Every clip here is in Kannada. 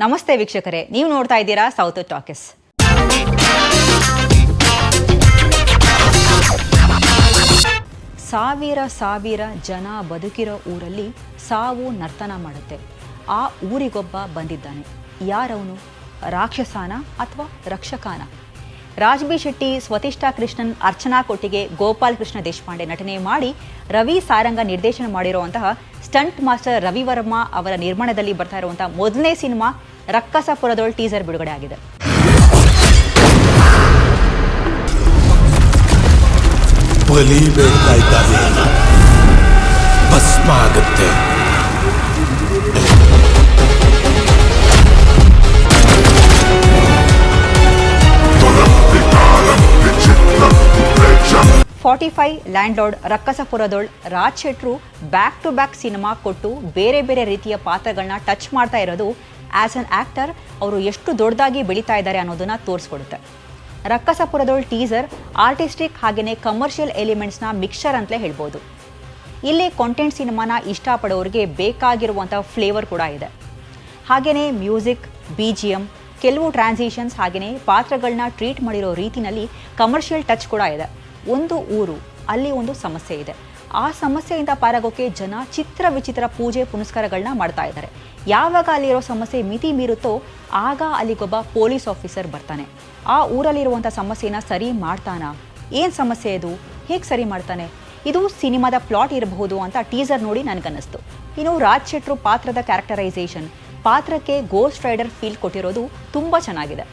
ನಮಸ್ತೆ ವೀಕ್ಷಕರೇ, ನೀವು ನೋಡ್ತಾ ಇದ್ದೀರಾ ಸೌತ್ ಟಾಕೀಸ್. ಸಾವಿರ ಜನ ಬದುಕಿರೋ ಊರಲ್ಲಿ ಸಾವು ನರ್ತನ ಮಾಡುತ್ತೆ. ಆ ಊರಿಗೊಬ್ಬ ಬಂದಿದ್ದಾನೆ. ಯಾರವನು? ರಾಕ್ಷಸಾನ ಅಥವಾ ರಕ್ಷಕಾನ? ರಾಜ್ ಬಿ ಶೆಟ್ಟಿ, ಸ್ವತಿಷ್ಠಾ ಕೃಷ್ಣನ್, ಅರ್ಚನಾ ಕೊಟ್ಟಿಗೆ, ಗೋಪಾಲ್ ಕೃಷ್ಣ ದೇಶಪಾಂಡೆ ನಟನೆ ಮಾಡಿ ರವಿ ಸಾರಂಗ ನಿರ್ದೇಶನ ಮಾಡಿರುವಂತಹ ಸ್ಟಂಟ್ ಮಾಸ್ಟರ್ ರವಿ ವರ್ಮಾ ಅವರ ನಿರ್ಮಾಣದಲ್ಲಿ ಬರ್ತಾ ಇರುವಂತಹ ಮೊದಲನೇ ಸಿನಿಮಾ ರಕ್ಕಸಪುರದೊಳ್ ಟೀಸರ್ ಬಿಡುಗಡೆ ಆಗಿದೆ. ಬಲಿ ಬೇಡ್ತಾ ಇದ್ದಾನೆ, ಭಸ್ಮ ಆಗುತ್ತೆ. ಲ್ಯಾಂಡ್ ಲಾರ್ಡ್ ರಕ್ಕಸಪುರದೊಳ್ ರಾಜ್ ಶೆಟ್ರು ಬ್ಯಾಕ್ ಟು ಬ್ಯಾಕ್ ಸಿನಿಮಾ ಕೊಟ್ಟು ಬೇರೆ ಬೇರೆ ರೀತಿಯ ಪಾತ್ರಗಳನ್ನ ಟಚ್ ಮಾಡ್ತಾ ಇರೋದು ಆಸ್ ಅನ್ ಆಕ್ಟರ್ ಅವರು ಎಷ್ಟು ದೊಡ್ಡದಾಗಿ ಬೆಳೀತಾ ಇದ್ದಾರೆ ಅನ್ನೋದನ್ನ ತೋರಿಸ್ಕೊಡುತ್ತೆ. ರಕ್ಕಸಪುರದೊಳ್ ಟೀಸರ್ ಆರ್ಟಿಸ್ಟಿಕ್ ಹಾಗೆಯೇ ಕಮರ್ಷಿಯಲ್ ಎಲಿಮೆಂಟ್ಸ್ನ ಮಿಕ್ಸ್ಚರ್ ಅಂತಲೇ ಹೇಳ್ಬೋದು. ಇಲ್ಲಿ ಕಾಂಟೆಂಟ್ ಸಿನಿಮಾನ ಇಷ್ಟಪಡೋರಿಗೆ ಬೇಕಾಗಿರುವಂಥ ಫ್ಲೇವರ್ ಕೂಡ ಇದೆ. ಹಾಗೆಯೇ ಮ್ಯೂಸಿಕ್, BGM, ಕೆಲವು ಟ್ರಾನ್ಸಿಷನ್ಸ್ ಹಾಗೆಯೇ ಪಾತ್ರಗಳನ್ನ ಟ್ರೀಟ್ ಮಾಡಿರೋ ರೀತಿನಲ್ಲಿ ಕಮರ್ಷಿಯಲ್ ಟಚ್ ಕೂಡ ಇದೆ. ಒಂದು ಊರು, ಅಲ್ಲಿ ಒಂದು ಸಮಸ್ಯೆ ಇದೆ. ಆ ಸಮಸ್ಯೆಯಿಂದ ಪಾರಾಗೋಕೆ ಜನ ಚಿತ್ರ ವಿಚಿತ್ರ ಪೂಜೆ ಪುನಸ್ಕಾರಗಳನ್ನ ಮಾಡ್ತಾ ಇದ್ದಾರೆ. ಯಾವಾಗ ಅಲ್ಲಿರೋ ಸಮಸ್ಯೆ ಮಿತಿ ಮೀರುತ್ತೋ ಆಗ ಅಲ್ಲಿಗೊಬ್ಬ ಪೊಲೀಸ್ ಆಫೀಸರ್ ಬರ್ತಾನೆ. ಆ ಊರಲ್ಲಿರುವಂಥ ಸಮಸ್ಯೆನ ಸರಿ ಮಾಡ್ತಾನಾ? ಏನು ಸಮಸ್ಯೆ ಇದು? ಹೇಗೆ ಸರಿ ಮಾಡ್ತಾನೆ? ಇದು ಸಿನಿಮಾದ ಪ್ಲಾಟ್ ಇರಬಹುದು ಅಂತ ಟೀಸರ್ ನೋಡಿ ನನಗನ್ನಿಸ್ತು. ಇನ್ನು ರಾಜ್ ಶೆಟ್ರು ಪಾತ್ರದ ಕ್ಯಾರೆಕ್ಟರೈಸೇಷನ್, ಪಾತ್ರಕ್ಕೆ ಗೋಸ್ಟ್ ರೈಡರ್ ಫೀಲ್ ಕೊಟ್ಟಿರೋದು ತುಂಬ ಚೆನ್ನಾಗಿದೆ.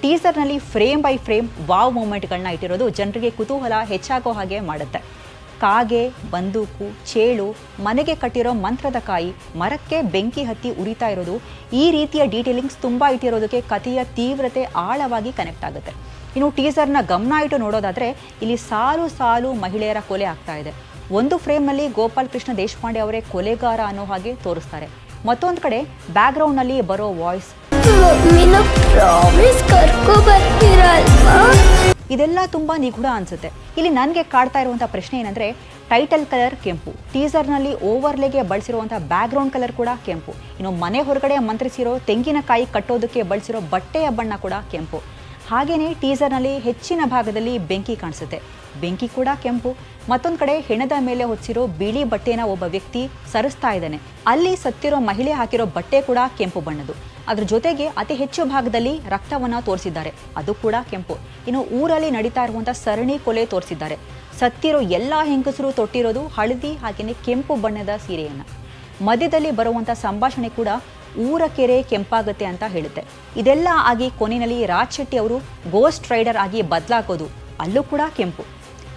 ಟೀಸರ್ನಲ್ಲಿ ಫ್ರೇಮ್ ಬೈ ಫ್ರೇಮ್ ವಾವ್ ಮೂಮೆಂಟ್ಗಳನ್ನ ಇಟ್ಟಿರೋದು ಜನರಿಗೆ ಕುತೂಹಲ ಹೆಚ್ಚಾಗೋ ಹಾಗೆ ಮಾಡುತ್ತೆ. ಕಾಗೆ, ಬಂದೂಕು, ಚೇಳು, ಮನೆಗೆ ಕಟ್ಟಿರೋ ಮಂತ್ರದ ಕಾಯಿ, ಮರಕ್ಕೆ ಬೆಂಕಿ ಹತ್ತಿ ಉರಿತಾ ಇರೋದು, ಈ ರೀತಿಯ ಡೀಟೇಲಿಂಗ್ಸ್ ತುಂಬ ಇಟ್ಟಿರೋದಕ್ಕೆ ಕಥೆಯ ತೀವ್ರತೆ ಆಳವಾಗಿ ಕನೆಕ್ಟ್ ಆಗುತ್ತೆ. ಇನ್ನು ಟೀಸರ್ನ ಗಮನ ಇಟ್ಟು ನೋಡೋದಾದರೆ ಇಲ್ಲಿ ಸಾಲು ಸಾಲು ಮಹಿಳೆಯರ ಕೊಲೆ ಆಗ್ತಾ ಇದೆ. ಒಂದು ಫ್ರೇಮ್ನಲ್ಲಿ ಗೋಪಾಲ್ ಕೃಷ್ಣ ದೇಶಪಾಂಡೆ ಅವರೇ ಕೊಲೆಗಾರ ಅನ್ನೋ ಹಾಗೆ ತೋರಿಸ್ತಾರೆ. ಮತ್ತೊಂದು ಕಡೆ ಬ್ಯಾಕ್ಗ್ರೌಂಡ್ನಲ್ಲಿ ಬರೋ ವಾಯ್ಸ್, ಇದೆಲ್ಲ ತುಂಬ ನಿಗೂಢ ಅನಿಸುತ್ತೆ. ಇಲ್ಲಿ ನನಗೆ ಕಾಡ್ತಾ ಇರುವಂಥ ಪ್ರಶ್ನೆ ಏನಂದರೆ, ಟೈಟಲ್ ಕಲರ್ ಕೆಂಪು, ಟೀಸರ್ನಲ್ಲಿ ಓವರ್ಲೆಗೆ ಬಳಸಿರುವಂಥ ಬ್ಯಾಕ್ಗ್ರೌಂಡ್ ಕಲರ್ ಕೂಡ ಕೆಂಪು, ಇನ್ನು ಮನೆ ಹೊರಗಡೆ ಮಂತ್ರಿಸಿರೋ ತೆಂಗಿನಕಾಯಿ ಕಟ್ಟೋದಕ್ಕೆ ಬಳಸಿರೋ ಬಟ್ಟೆಯ ಬಣ್ಣ ಕೂಡ ಕೆಂಪು. ಹಾಗೆಯೇ ಟೀಸರ್ನಲ್ಲಿ ಹೆಚ್ಚಿನ ಭಾಗದಲ್ಲಿ ಬೆಂಕಿ ಕಾಣಿಸುತ್ತೆ, ಬೆಂಕಿ ಕೂಡ ಕೆಂಪು. ಮತ್ತೊಂದು ಕಡೆ ಹೆಣದ ಮೇಲೆ ಹೊಚ್ಚಿರೋ ಬಿಳಿ ಬಟ್ಟೆನ ಒಬ್ಬ ವ್ಯಕ್ತಿ ಸರಿಸ್ತಾ ಇದ್ದಾನೆ, ಅಲ್ಲಿ ಸತ್ತಿರೋ ಮಹಿಳೆ ಹಾಕಿರೋ ಬಟ್ಟೆ ಕೂಡ ಕೆಂಪು ಬಣ್ಣದ್ದು. ಅದ್ರ ಜೊತೆಗೆ ಅತಿ ಹೆಚ್ಚು ಭಾಗದಲ್ಲಿ ರಕ್ತವನ್ನು ತೋರಿಸಿದ್ದಾರೆ, ಅದು ಕೂಡ ಕೆಂಪು. ಇನ್ನು ಊರಲ್ಲಿ ನಡೀತಾ ಇರುವಂಥ ಸರಣಿ ಕೊಲೆ ತೋರಿಸಿದ್ದಾರೆ. ಸತ್ತಿರೋ ಎಲ್ಲ ಹೆಂಗಸರು ತೊಟ್ಟಿರೋದು ಹಳದಿ ಹಾಗೆಯೇ ಕೆಂಪು ಬಣ್ಣದ ಸೀರೆಯನ್ನು. ಮಧ್ಯದಲ್ಲಿ ಬರುವಂಥ ಸಂಭಾಷಣೆ ಕೂಡ ಊರ ಕೆರೆ ಕೆಂಪಾಗುತ್ತೆ ಅಂತ ಹೇಳುತ್ತೆ. ಇದೆಲ್ಲ ಆಗಿ ಕೊನೆಯಲ್ಲಿ ರಾಜ್ ಶೆಟ್ಟಿ ಅವರು ಗೋಸ್ಟ್ ರೈಡರ್ ಆಗಿ ಬದಲಾಗೋದು, ಅಲ್ಲೂ ಕೂಡ ಕೆಂಪು.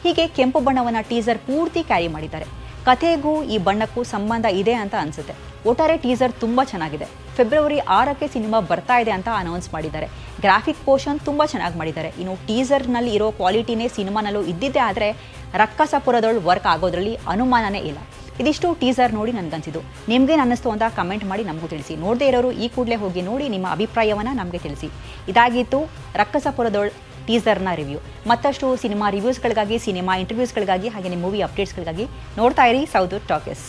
ಹೀಗೆ ಕೆಂಪು ಬಣ್ಣವನ್ನು ಟೀಸರ್ ಪೂರ್ತಿ ಕ್ಯಾರಿ ಮಾಡಿದ್ದಾರೆ. ಕಥೆಗೂ ಈ ಬಣ್ಣಕ್ಕೂ ಸಂಬಂಧ ಇದೆ ಅಂತ ಅನಿಸುತ್ತೆ. ಒಟ್ಟಾರೆ ಟೀಸರ್ ತುಂಬ ಚೆನ್ನಾಗಿದೆ. ಫೆಬ್ರವರಿ 6ಕ್ಕೆ ಸಿನಿಮಾ ಬರ್ತಾ ಇದೆ ಅಂತ ಅನೌನ್ಸ್ ಮಾಡಿದ್ದಾರೆ. ಗ್ರಾಫಿಕ್ ಪೋರ್ಷನ್ ತುಂಬ ಚೆನ್ನಾಗಿ ಮಾಡಿದ್ದಾರೆ. ಇನ್ನು ಟೀಸರ್ನಲ್ಲಿ ಇರೋ ಕ್ವಾಲಿಟಿನೇ ಸಿನಿಮಾನಲ್ಲೂ ಇದ್ದಿದ್ದೇ ಆದರೆ ರಕ್ಕಸಪುರದೊಳ್ ವರ್ಕ್ ಆಗೋದ್ರಲ್ಲಿ ಅನುಮಾನನೇ ಇಲ್ಲ. ಇದಿಷ್ಟು ಟೀಸರ್ ನೋಡಿ ನನಗನ್ಸಿದ್ದು. ನಿಮ್ಗೇನು ಅನ್ನಿಸ್ತು ಅಂತ ಕಮೆಂಟ್ ಮಾಡಿ ನಮಗೂ ತಿಳಿಸಿ. ನೋಡದೇ ಇರೋರು ಈ ಕೂಡಲೇ ಹೋಗಿ ನೋಡಿ ನಿಮ್ಮ ಅಭಿಪ್ರಾಯವನ್ನು ನಮಗೆ ತಿಳಿಸಿ. ಇದಾಗಿತ್ತು ರಕ್ಕಸಪುರದೊಳ್ ಟೀಸರ್ನ ರಿವ್ಯೂ. ಮತ್ತಷ್ಟು ಸಿನಿಮಾ ರಿವ್ಯೂಸ್ಗಳಿಗಾಗಿ, ಸಿನಿಮಾ ಇಂಟರ್ವ್ಯೂಸ್ಗಳಿಗಾಗಿ ಹಾಗೆಯೇ ಮೂವಿ ಅಪ್ಡೇಟ್ಸ್ಗಳಿಗಾಗಿ ನೋಡ್ತಾ ಇರಿ ಸೌತ್ ಟಾಕೀಸ್.